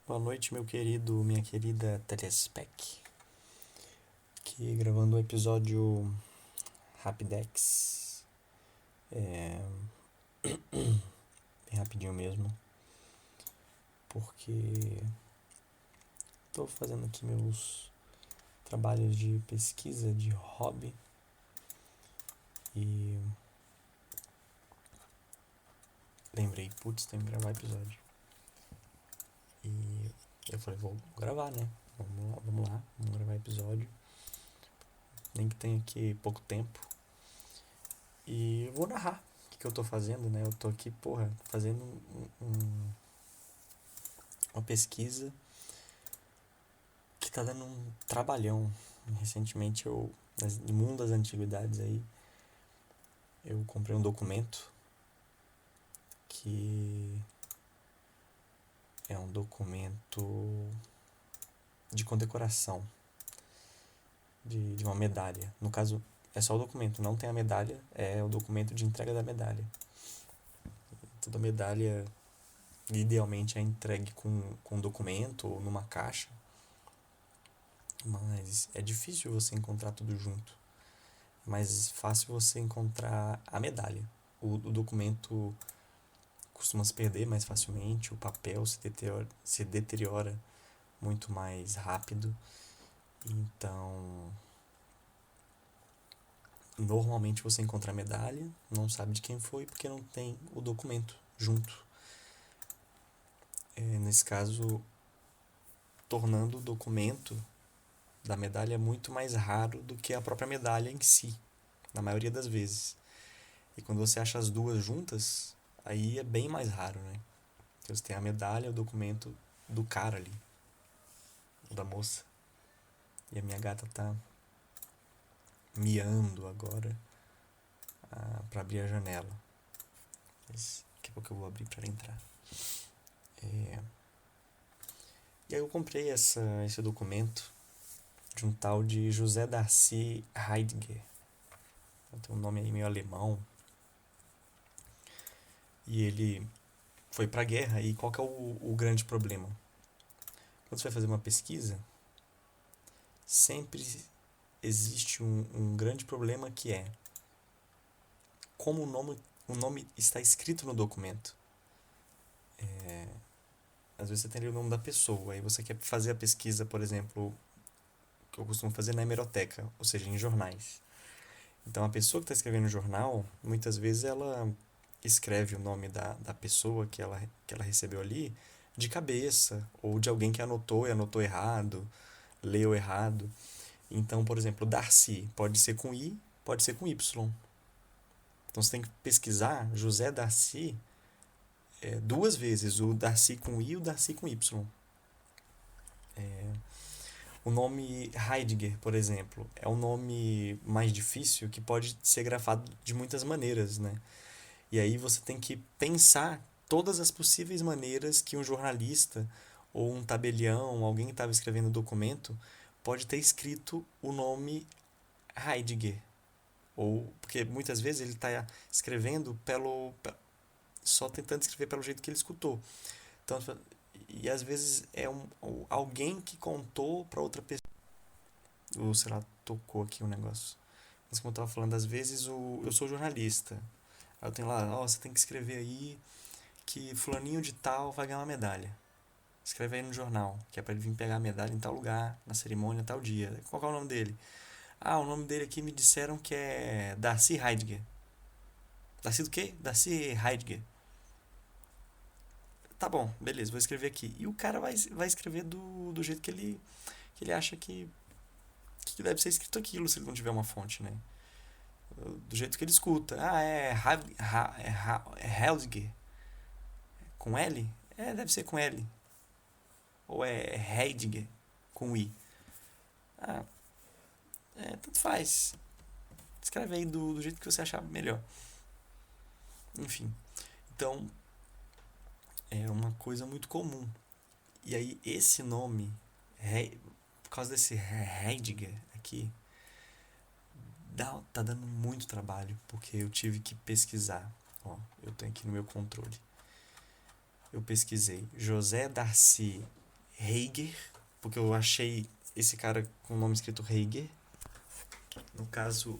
Boa noite, meu querido, minha querida Telespec. Aqui gravando um episódio Rapidex. É, bem rapidinho mesmo. Porque estou fazendo aqui meus trabalhos de pesquisa, de hobby. E lembrei, putz, tem que gravar episódio. E eu falei, vou gravar, né? Vamos gravar episódio. Nem que tenha aqui pouco tempo. E eu vou narrar o que eu tô fazendo, né? Eu tô aqui, porra, fazendo uma pesquisa que tá dando um trabalhão. Recentemente no mundo das antiguidades aí, eu comprei um documento que é um documento de condecoração de uma medalha. No caso, é só o documento, não tem a medalha, é o documento de entrega da medalha. Toda medalha, idealmente, é entregue com um documento ou numa caixa, mas é difícil você encontrar tudo junto. É mais fácil você encontrar a medalha. O documento costuma se perder mais facilmente, o papel se deteriora muito mais rápido. Então, normalmente você encontra a medalha, não sabe de quem foi porque não tem o documento junto. Nesse caso, tornando o documento da medalha muito mais raro do que a própria medalha em si, na maioria das vezes. E quando você acha as duas juntas, aí é bem mais raro, né? Você tem a medalha, o documento do cara ali, da moça. E a minha gata tá miando agora pra abrir a janela. Mas daqui a pouco eu vou abrir pra ela entrar. É... E aí eu comprei esse documento de um tal de José Darcy Heidegger. Tem um nome aí meio alemão. E ele foi pra guerra. E qual que é o grande problema? Quando você vai fazer uma pesquisa, sempre existe um grande problema que é como o nome está escrito no documento. Às vezes você tem ali o nome da pessoa, aí você quer fazer a pesquisa, por exemplo, que eu costumo fazer na hemeroteca, ou seja, em jornais. Então a pessoa que está escrevendo no jornal, muitas vezes ela escreve o nome da pessoa que ela recebeu ali de cabeça, ou de alguém que anotou e anotou errado, leu errado. Então, por exemplo, Darcy pode ser com I, pode ser com Y. Então você tem que pesquisar José Darcy duas vezes, o Darcy com I e o Darcy com Y. O nome Heidegger, por exemplo, é um nome mais difícil que pode ser grafado de muitas maneiras, né? E aí você tem que pensar todas as possíveis maneiras que um jornalista ou um tabelião, alguém que estava escrevendo o documento, pode ter escrito o nome Heidegger. Ou porque muitas vezes ele está escrevendo só tentando escrever pelo jeito que ele escutou. Então, e às vezes é alguém que contou para outra pessoa. Ou sei lá, tocou aqui um negócio. Mas como eu tava falando, às vezes eu sou jornalista. Aí eu tenho lá, ó, você tem que escrever aí que fulaninho de tal vai ganhar uma medalha. Escreve aí no jornal, que é pra ele vir pegar a medalha em tal lugar, na cerimônia, tal dia. Qual que é o nome dele? Ah, o nome dele aqui me disseram que é Darcy Heidegger. Darcy do quê? Darcy Heidegger. Tá bom, beleza, vou escrever aqui. E o cara vai escrever do jeito que ele acha que deve ser escrito aquilo, se ele não tiver uma fonte, né? Do jeito que ele escuta. Ah, é Heidegger. Com L? É, deve ser com L. Ou é Heidegger com I. Ah, tanto faz. Escreve aí do jeito que você achar melhor. Enfim. Então, é uma coisa muito comum. E aí, esse nome, por causa desse Heidegger aqui, tá dando muito trabalho, porque eu tive que pesquisar. Ó, eu tenho aqui no meu controle. Eu pesquisei José Darcy Heiger, porque eu achei esse cara com o nome escrito Heiger. No caso,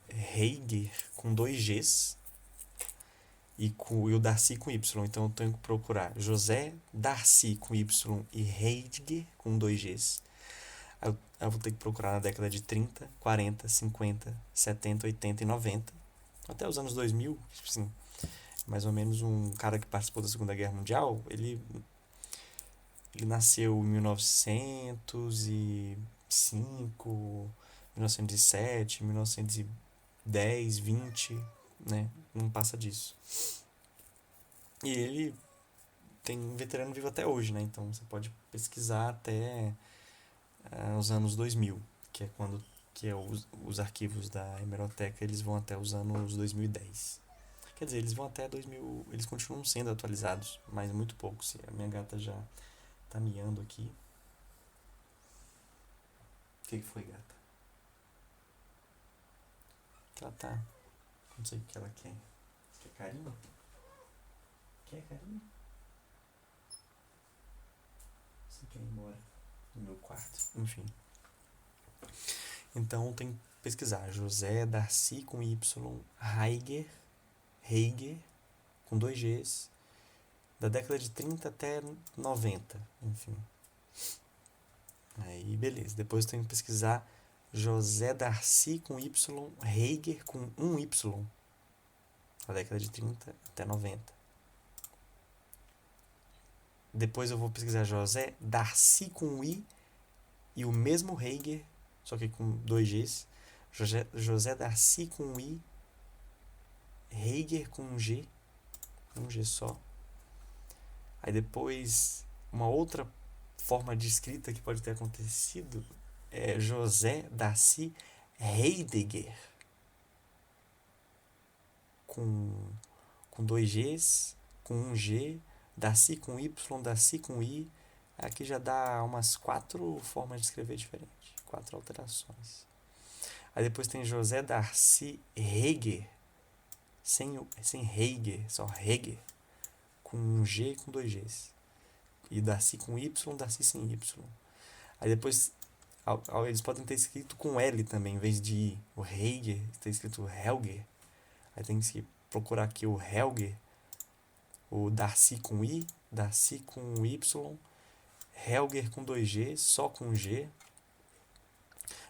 Heiger com dois Gs e o Darcy com Y. Então eu tenho que procurar José Darcy com Y e Heidger com dois Gs. Eu vou ter que procurar na década de 30, 40, 50, 70, 80 e 90. Até os anos 2000, assim, mais ou menos um cara que participou da Segunda Guerra Mundial, ele nasceu em 1905, 1907, 1910, 20, né? Não passa disso. E ele tem um veterano vivo até hoje, né? Então você pode pesquisar até os anos 2000, que é quando os arquivos da hemeroteca eles vão até os anos 2010. Quer dizer, eles vão até 2000, eles continuam sendo atualizados, mas muito pouco. Se a minha gata já tá miando aqui. O que foi, gata? Que ela tá? Não sei o que ela quer. Quer carinho? Quer carinho? Você quer ir embora do meu quarto? Enfim. Então tem que pesquisar. José Darcy com Y, Heiger, com dois Gs, da década de 30 até 90, enfim. Aí, beleza. Depois eu tenho que pesquisar José Darcy com Y, Heiger com um Y, da década de 30 até 90. Depois eu vou pesquisar José Darcy com I e o mesmo Heiger, só que com dois Gs. José Darcy com I, Heiger com um G só. Aí depois, uma outra forma de escrita que pode ter acontecido é José Darcy Heidegger, com dois Gs, com um G, Darcy com Y, Darcy com I. Aqui já dá umas 4 formas de escrever diferentes, 4 alterações. Aí depois tem José Darcy Heger, sem Heiger, só Heger, com um G e com dois Gs. E Darcy com Y, Darcy sem Y. Aí depois eles podem ter escrito com L também, em vez de I. O Heiger está escrito Helger. Aí tem que procurar aqui o Helger, o Darcy com I, Darcy com Y, Helger com dois G, só com G.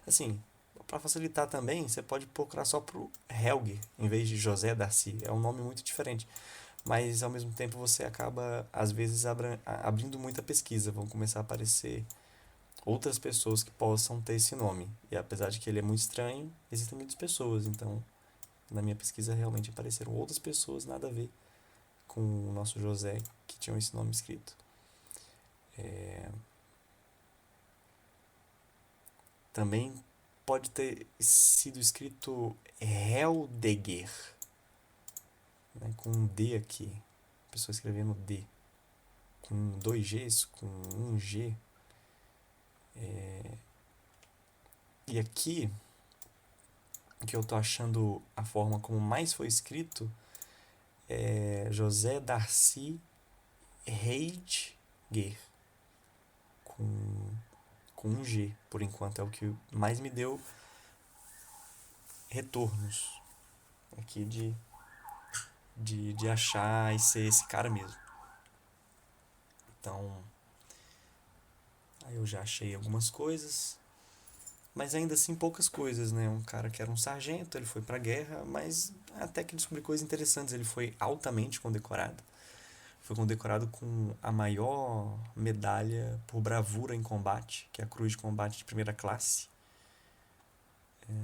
Assim, para facilitar também, você pode procurar só pro Helger, em vez de José Darcy. É um nome muito diferente. Mas ao mesmo tempo você acaba, às vezes, abrindo muita pesquisa. Vão começar a aparecer outras pessoas que possam ter esse nome. E apesar de que ele é muito estranho, existem muitas pessoas. Então, na minha pesquisa, realmente apareceram outras pessoas, nada a ver com o nosso José, que tinham esse nome escrito. Também pode ter sido escrito Heldegger, né, com um D aqui. A pessoa escrevendo D. Com dois Gs, com um G. E aqui, que eu tô achando a forma como mais foi escrito, é José Darcy Heidegger, com um G, por enquanto. É o que mais me deu retornos aqui de achar e ser esse cara mesmo. Então, aí eu já achei algumas coisas, mas ainda assim poucas coisas, né? Um cara que era um sargento, ele foi pra guerra, mas até que descobri coisas interessantes. Ele foi altamente condecorado. Foi condecorado com a maior medalha por bravura em combate, que é a Cruz de Combate de Primeira Classe,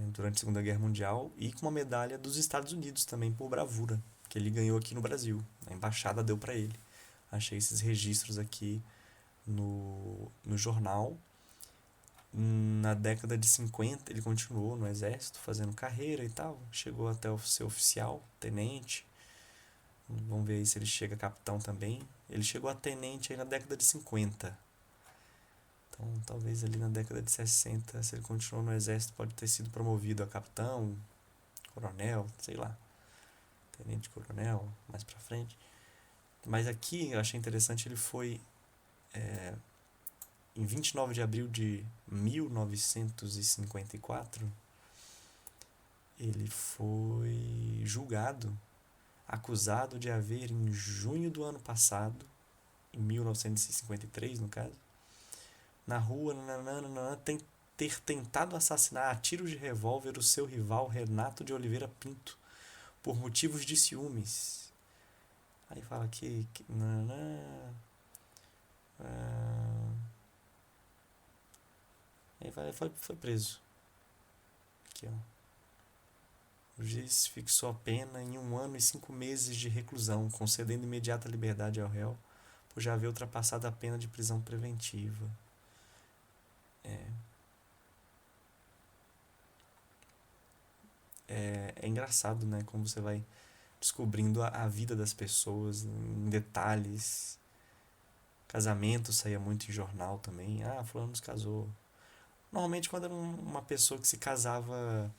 durante a Segunda Guerra Mundial, e com uma medalha dos Estados Unidos também por bravura, que ele ganhou aqui no Brasil. A embaixada deu para ele. Achei esses registros aqui no jornal. Na década de 50 ele continuou no exército fazendo carreira e tal, chegou até ser oficial, tenente. Vamos ver aí se ele chega a capitão também. Ele chegou a tenente aí na década de 50. Então talvez ali na década de 60, se ele continuou no exército, pode ter sido promovido a capitão, coronel, sei lá, tenente coronel, mais pra frente. Mas aqui eu achei interessante, ele foi Em 29 de abril de 1954, ele foi julgado, acusado de haver, em junho do ano passado, em 1953 no caso, na rua, ter tentado assassinar a tiros de revólver o seu rival Renato de Oliveira Pinto, por motivos de ciúmes. Aí fala que aí foi preso. Aqui, ó. O juiz fixou a pena em 1 ano e 5 meses de reclusão, concedendo imediata liberdade ao réu, por já haver ultrapassado a pena de prisão preventiva. É engraçado, né? Como você vai descobrindo a vida das pessoas em detalhes. Casamento saía muito em jornal também. Ah, fulano se casou. Normalmente quando era uma pessoa que se casava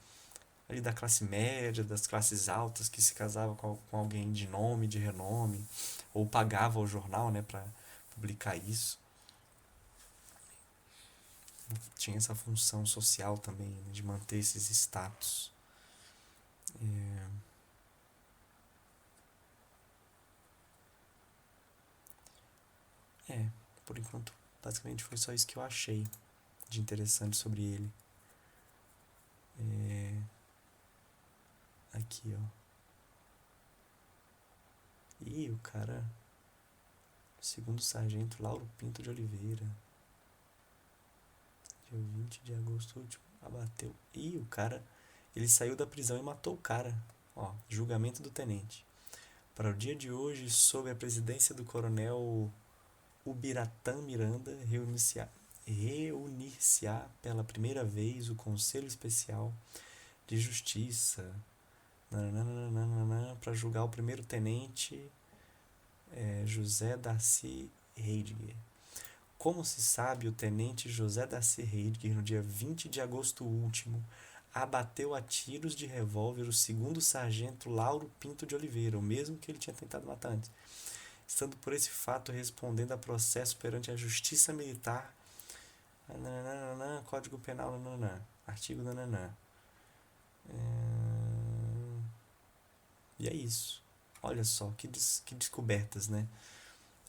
ali da classe média, das classes altas, que se casava com alguém de nome, de renome, ou pagava o jornal, né, para publicar isso. Tinha essa função social também, né, de manter esses status. É, por enquanto, basicamente foi só isso que eu achei de interessante sobre ele. Aqui, ó. E o cara, segundo o sargento Lauro Pinto de Oliveira, dia 20 de agosto último, abateu. E o cara, ele saiu da prisão e matou o cara. Ó, julgamento do tenente. Para o dia de hoje, sob a presidência do coronel Ubiratã Miranda, reunir-se-á pela primeira vez o Conselho Especial de Justiça para julgar o primeiro tenente José Darcy Heidegger. Como se sabe, o tenente José Darcy Heidegger, no dia 20 de agosto último, abateu a tiros de revólver o segundo sargento Lauro Pinto de Oliveira, o mesmo que ele tinha tentado matar antes, estando por esse fato respondendo a processo perante a Justiça Militar, Código Penal, artigo, E é isso. Olha só, que descobertas, né?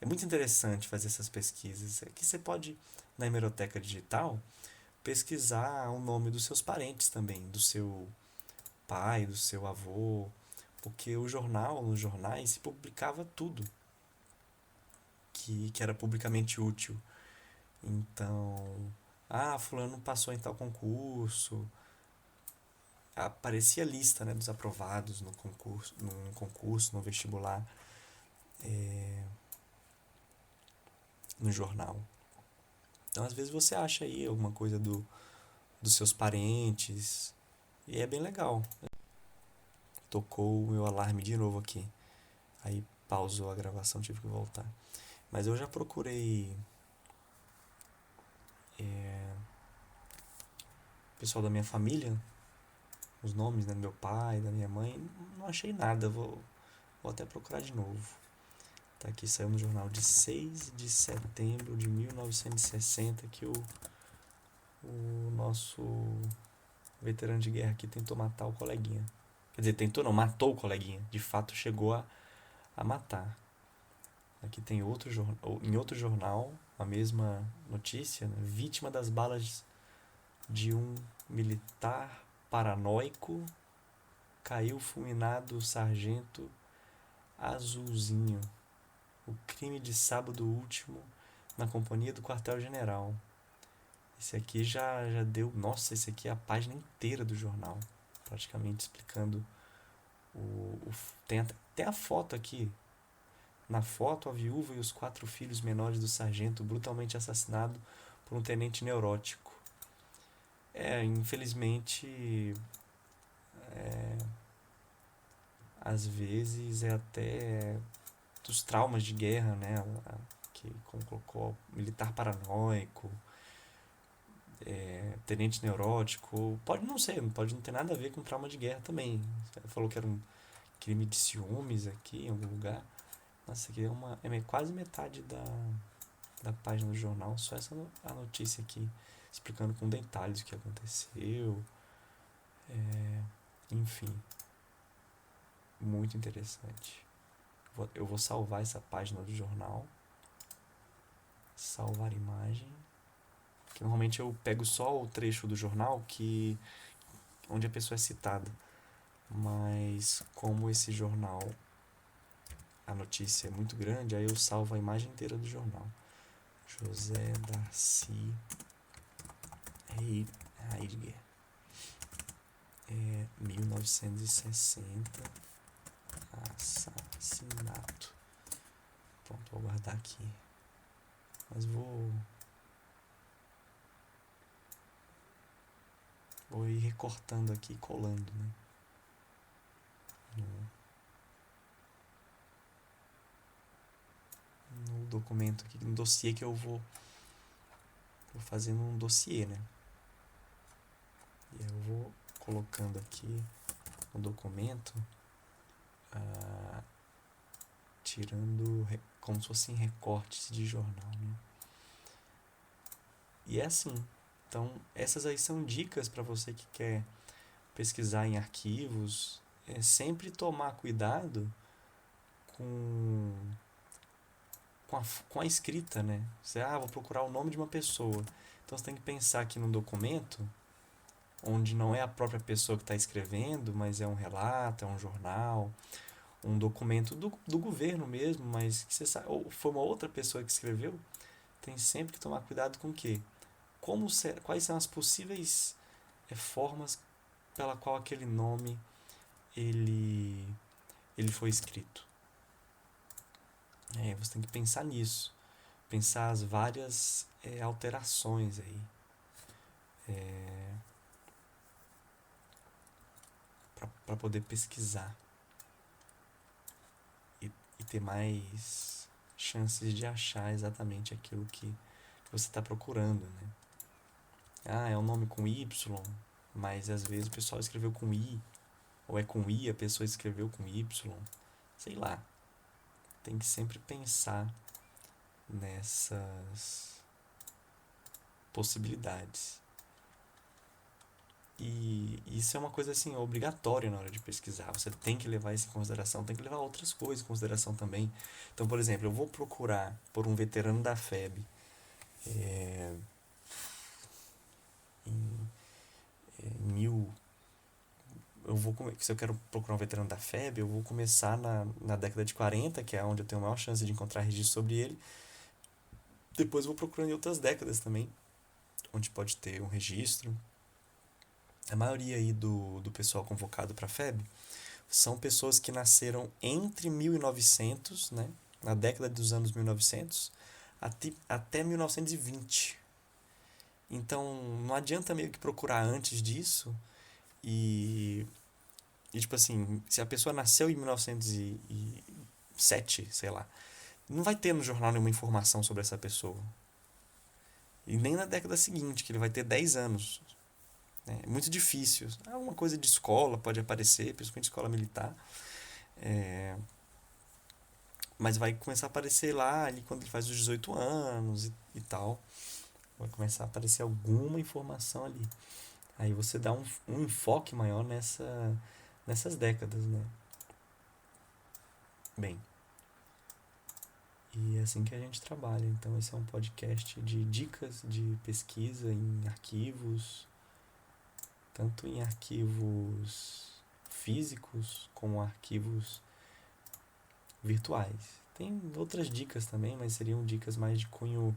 É muito interessante fazer essas pesquisas. É que você pode, na hemeroteca digital, pesquisar o nome dos seus parentes também, do seu pai, do seu avô, porque nos jornais, se publicava tudo que era publicamente útil. Então, fulano passou em tal concurso, aparecia a lista, né, dos aprovados no concurso, no vestibular, no jornal. Então, às vezes você acha aí alguma coisa dos seus parentes e é bem legal. Tocou o meu alarme de novo aqui. Aí pausou a gravação, tive que voltar. Mas eu já procurei pessoal da minha família, os nomes, né, do meu pai, da minha mãe, não achei nada. Vou até procurar de novo. Tá aqui, saiu no jornal de 6 de setembro de 1960 que o nosso veterano de guerra aqui tentou matar o coleguinha. Quer dizer, tentou não, matou o coleguinha. De fato, chegou a matar. Aqui tem em outro jornal, a mesma notícia, né? Vítima das balas de um militar paranoico, caiu fulminado o sargento Azulzinho. O crime de sábado último na companhia do quartel-general. Esse aqui já deu... Nossa, esse aqui é a página inteira do jornal, praticamente explicando tem a foto aqui. Na foto, a viúva e os 4 filhos menores do sargento brutalmente assassinado por um tenente neurótico. Infelizmente, às vezes é até dos traumas de guerra, né? Que como colocou, militar paranoico, tenente neurótico. Pode não ser, pode não ter nada a ver com trauma de guerra também. Você falou que era um crime de ciúmes aqui em algum lugar. Nossa, aqui é quase metade da da página do jornal, só a notícia aqui, explicando com detalhes o que aconteceu. Enfim, muito interessante. Eu vou salvar essa página do jornal. Salvar imagem. Que normalmente eu pego só o trecho do jornal onde a pessoa é citada. Mas como esse jornal, a notícia é muito grande, aí eu salvo a imagem inteira do jornal. José Darcy Heidegger. 1960. Assassinato. Pronto, vou guardar aqui. Mas vou ir recortando aqui e colando, né? No documento aqui, no dossiê que eu vou fazendo um dossiê, né? E eu vou colocando aqui no documento, tirando como se fossem recortes de jornal, né? E é assim. Então, essas aí são dicas para você que quer pesquisar em arquivos. É sempre tomar cuidado com a escrita, né? Você, vou procurar o nome de uma pessoa. Então, você tem que pensar aqui no documento, onde não é a própria pessoa que está escrevendo, mas é um relato, é um jornal, um documento do governo mesmo, mas que você sabe, ou foi uma outra pessoa que escreveu. Tem sempre que tomar cuidado com o quê? Quais são as possíveis formas pela qual aquele nome ele foi escrito. Você tem que pensar nisso, pensar as várias alterações aí, para poder pesquisar e ter mais chances de achar exatamente aquilo que você está procurando, né? É um nome com Y, mas às vezes o pessoal escreveu com I, ou é com I, a pessoa escreveu com Y, sei lá. Tem que sempre pensar nessas possibilidades. E isso é uma coisa assim obrigatória na hora de pesquisar. Você tem que levar isso em consideração, tem que levar outras coisas em consideração também. Então, por exemplo, eu vou procurar por um veterano da FEB em mil. Se eu quero procurar um veterano da FEB, eu vou começar na década de 40, que é onde eu tenho a maior chance de encontrar registro sobre ele. Depois eu vou procurando em outras décadas também, onde pode ter um registro. A maioria aí do pessoal convocado para a FEB são pessoas que nasceram entre 1900, né, na década dos anos 1900, até 1920. Então, não adianta meio que procurar antes disso e tipo assim, se a pessoa nasceu em 1907, sei lá, não vai ter no jornal nenhuma informação sobre essa pessoa. E nem na década seguinte, que ele vai ter 10 anos. É muito difícil. Alguma coisa de escola pode aparecer, principalmente escola militar. Mas vai começar a aparecer lá ali quando ele faz os 18 anos e tal. Vai começar a aparecer alguma informação ali. Aí você dá um enfoque maior nessas décadas, né? Bem, e é assim que a gente trabalha. Então esse é um podcast de dicas de pesquisa em arquivos, tanto em arquivos físicos como arquivos virtuais. Tem outras dicas também, mas seriam dicas mais de cunho.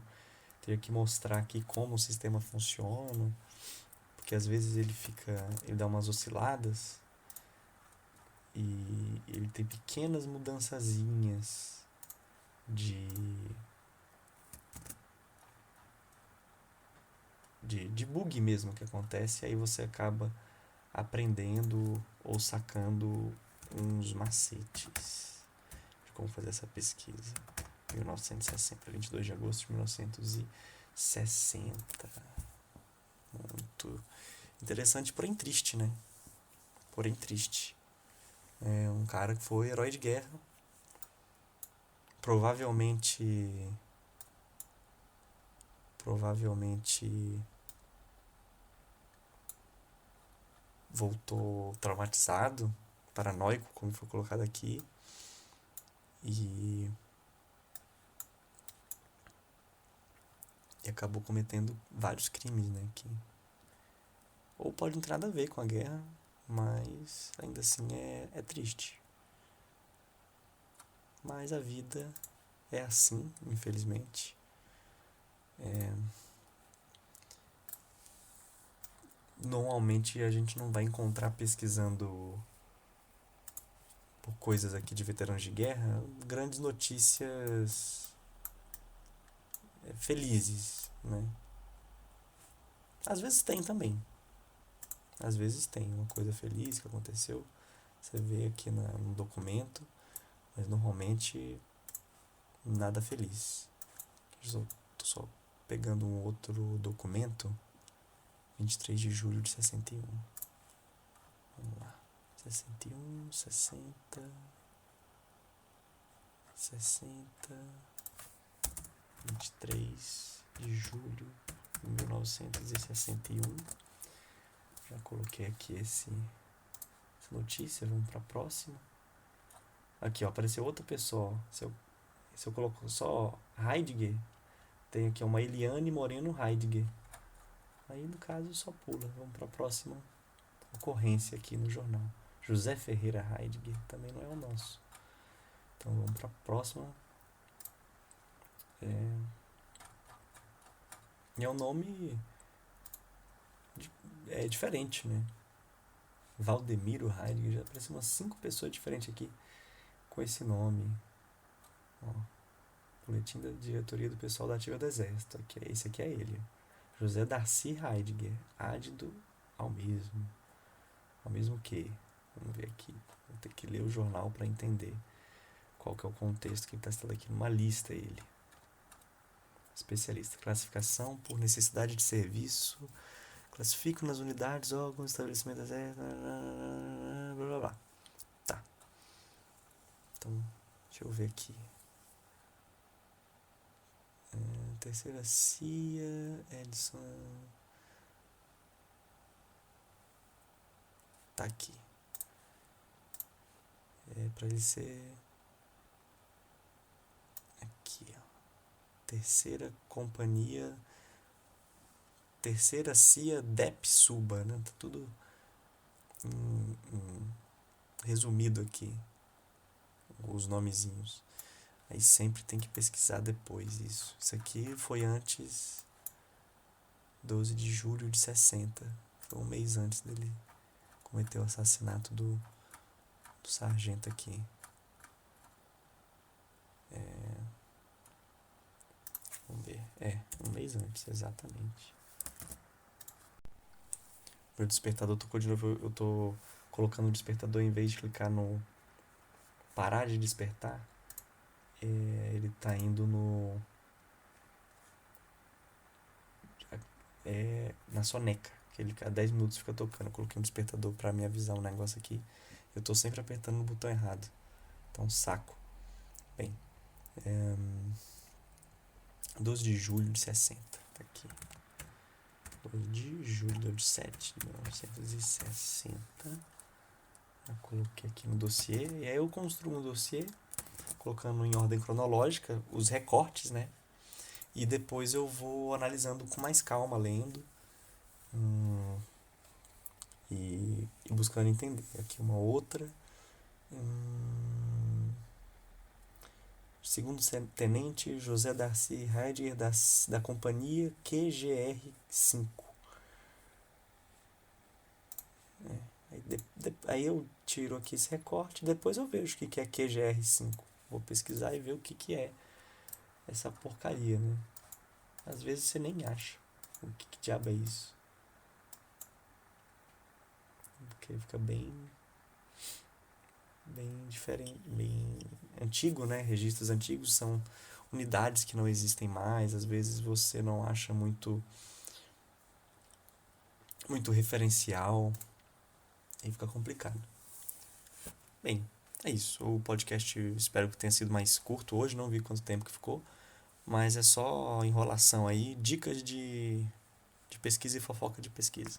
Teria que mostrar aqui como o sistema funciona, porque às vezes ele dá umas osciladas e ele tem pequenas mudançazinhas de bug mesmo que acontece, e aí você acaba aprendendo ou sacando uns macetes de como fazer essa pesquisa. 1960, 22 de agosto de 1960. Muito interessante, porém triste, né? Porém triste. É um cara que foi herói de guerra. Provavelmente provavelmente voltou traumatizado, paranoico, como foi colocado aqui, e, e acabou cometendo vários crimes, né? Que, ou pode não ter nada a ver com a guerra, mas ainda assim é triste. Mas a vida é assim, infelizmente. Normalmente a gente não vai encontrar pesquisando por coisas aqui de veteranos de guerra grandes notícias felizes, né? Às vezes tem também. Às vezes tem uma coisa feliz que aconteceu. Você vê aqui no documento, mas normalmente nada feliz. Tô só pegando um outro documento, 23 de julho de 61. Vamos lá. 61, 60, 60, 23 de julho de 1961. Já coloquei aqui essa notícia, vamos para a próxima. Aqui, ó, apareceu outra pessoa. Se eu coloco só Heidegger, tem aqui uma Eliane Moreno Heidegger. Aí, no caso, só pula. Vamos para a próxima ocorrência aqui no jornal. José Ferreira Heidegger, também não é o nosso. Então, vamos para a próxima. E é um nome diferente, né? Valdemiro Heidegger, já apareceu umas 5 pessoas diferentes aqui com esse nome. Ó, boletim da diretoria do pessoal da ativa do exército. Esse aqui é ele. José Darcy Heidegger, ádido ao mesmo. Ao mesmo que? Vamos ver aqui. Vou ter que ler o jornal para entender qual que é o contexto que está citado aqui numa lista ele. Especialista. Classificação por necessidade de serviço. Classifico nas unidades, órgãos, estabelecimentos, blá blá blá. Tá. Então, deixa eu ver aqui. Terceira CIA, Edson. Tá aqui. Pra ele ser. Aqui, ó. Terceira companhia. Terceira CIA Depsuba, né? Tá tudo resumido aqui. Os nomezinhos. Aí sempre tem que pesquisar depois isso. Isso aqui foi antes 12 de julho de 60. Foi um mês antes dele cometer o assassinato do sargento aqui. Vamos ver. Um mês antes, exatamente. Meu despertador tocou de novo. Eu tô colocando o despertador em vez de clicar no parar de despertar. Ele tá indo no na soneca, que ele a 10 minutos fica tocando. Eu coloquei um despertador pra me avisar um negócio aqui. Eu tô sempre apertando o botão errado. Então, saco. Bem, 12 de julho de 60. Tá aqui. 12 de julho de 7 de 1960. Eu coloquei aqui no dossiê. E aí eu construo um dossiê, colocando em ordem cronológica os recortes, né? E depois eu vou analisando com mais calma, lendo. E buscando entender. Aqui uma outra. Segundo tenente José Darcy Heidegger da companhia QGR-5. Aí eu tiro aqui esse recorte, depois eu vejo o que é QGR-5. Vou pesquisar e ver o que é essa porcaria, né? Às vezes você nem acha o que diabo é isso. Porque fica bem diferente, bem antigo, né? Registros antigos são unidades que não existem mais. Às vezes você não acha muito referencial. Aí fica complicado. Bem, é isso. O podcast espero que tenha sido mais curto hoje. Não vi quanto tempo que ficou. mas é só enrolação aí, dicas de pesquisa e fofoca de pesquisa.